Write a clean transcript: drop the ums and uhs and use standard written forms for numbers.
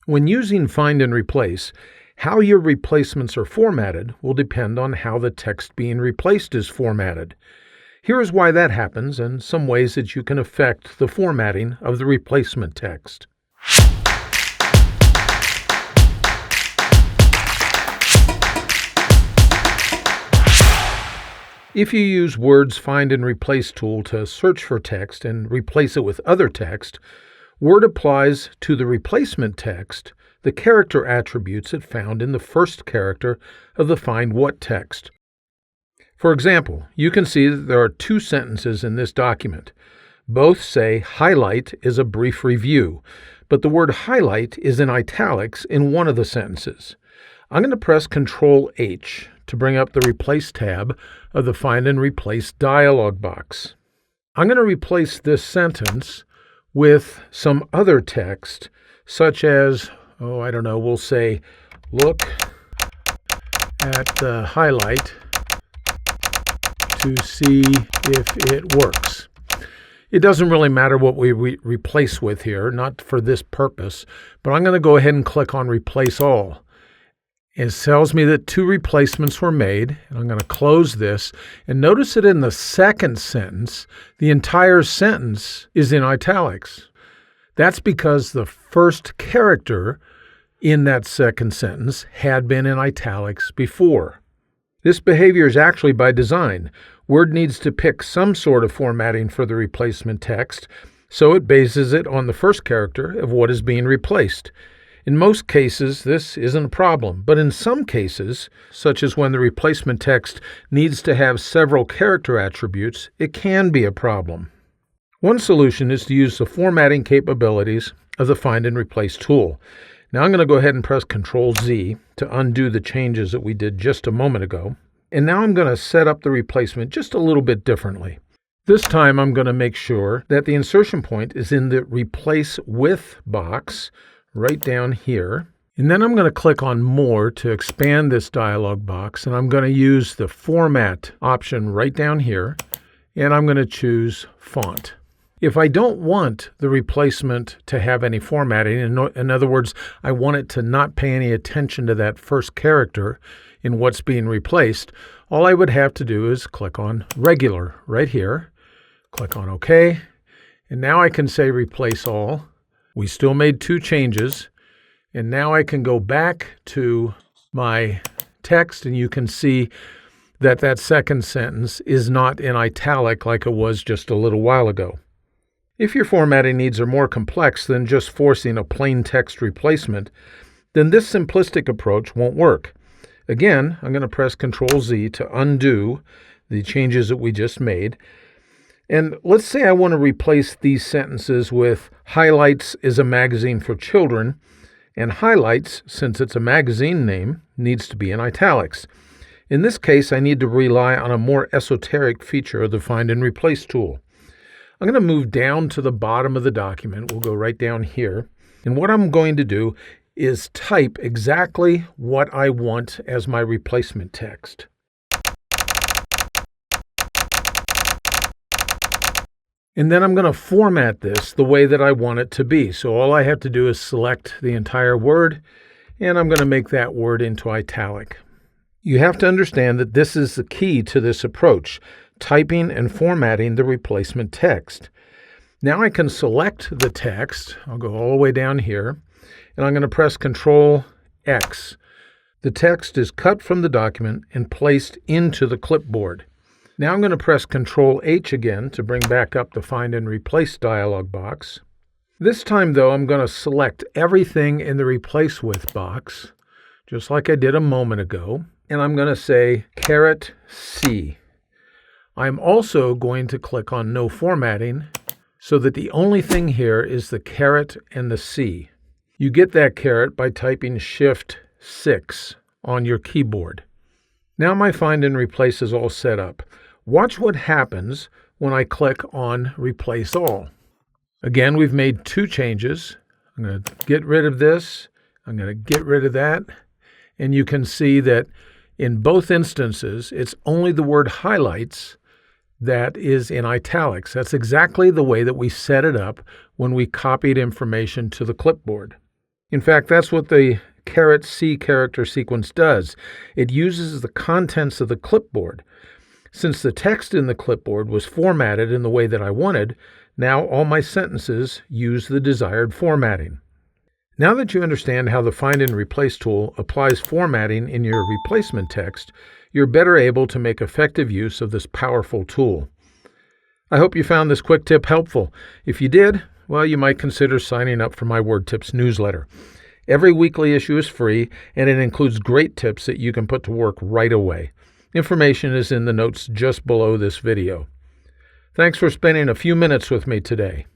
When using find and replace, how your replacements are formatted will depend on how the text being replaced is formatted. Here is why that happens and some ways that you can affect the formatting of the replacement text. If you use Word's Find and Replace tool to search for text and replace it with other text, Word applies to the replacement text the character attributes it found in the first character of the Find What text. For example, you can see that there are two sentences in this document. Both say highlight is a brief review, but the word highlight is in italics in one of the sentences. I'm going to press Ctrl-H to bring up the Replace tab of the Find and Replace dialog box. I'm going to replace this sentence with some other text, such as, we'll say, look at the highlight to see if it works. It doesn't really matter what we replace with here, not for this purpose, but I'm going to go ahead and click on Replace All. It tells me that two replacements were made, and I'm going to close this. And notice that in the second sentence, the entire sentence is in italics. That's because the first character in that second sentence had been in italics before. This behavior is actually by design. Word needs to pick some sort of formatting for the replacement text, so it bases it on the first character of what is being replaced. In most cases, this isn't a problem, but in some cases, such as when the replacement text needs to have several character attributes, it can be a problem. One solution is to use the formatting capabilities of the Find and Replace tool. Now I'm going to go ahead and press Ctrl-Z to undo the changes that we did just a moment ago. And now I'm going to set up the replacement just a little bit differently. This time I'm going to make sure that the insertion point is in the Replace With box, right down here. And then I'm going to click on More to expand this dialog box, and I'm going to use the Format option right down here, and I'm going to choose Font. If I don't want the replacement to have any formatting, in other words, I want it to not pay any attention to that first character in what's being replaced, all I would have to do is click on Regular right here, click on OK, and now I can say Replace All. We still made two changes, and now I can go back to my text, and you can see that that second sentence is not in italic like it was just a little while ago. If your formatting needs are more complex than just forcing a plain text replacement, then this simplistic approach won't work. Again, I'm going to press Ctrl-Z to undo the changes that we just made. And let's say I want to replace these sentences with Highlights is a magazine for children, and Highlights, since it's a magazine name, needs to be in italics. In this case, I need to rely on a more esoteric feature of the Find and Replace tool. I'm going to move down to the bottom of the document. We'll go right down here. And what I'm going to do is type exactly what I want as my replacement text. And then I'm going to format this the way that I want it to be. So all I have to do is select the entire word, and I'm going to make that word into italic. You have to understand that this is the key to this approach, typing and formatting the replacement text. Now I can select the text. I'll go all the way down here, and I'm going to press Ctrl-X. The text is cut from the document and placed into the clipboard. Now I'm going to press Ctrl-H again to bring back up the Find and Replace dialog box. This time, though, I'm going to select everything in the Replace With box, just like I did a moment ago, and I'm going to say C. I'm also going to click on No Formatting so that the only thing here is the caret and the C. You get that caret by typing Shift-6 on your keyboard. Now my Find and Replace is all set up. Watch what happens when I click on Replace All. Again, we've made two changes. I'm going to get rid of this. I'm going to get rid of that. And you can see that in both instances, it's only the word highlights that is in italics. That's exactly the way that we set it up when we copied information to the clipboard. In fact, that's what the C character sequence does. It uses the contents of the clipboard. Since the text in the clipboard was formatted in the way that I wanted, now all my sentences use the desired formatting. Now that you understand how the Find and Replace tool applies formatting in your replacement text, you're better able to make effective use of this powerful tool. I hope you found this quick tip helpful. If you did, well, you might consider signing up for my Word Tips newsletter. Every weekly issue is free, and it includes great tips that you can put to work right away. Information is in the notes just below this video. Thanks for spending a few minutes with me today.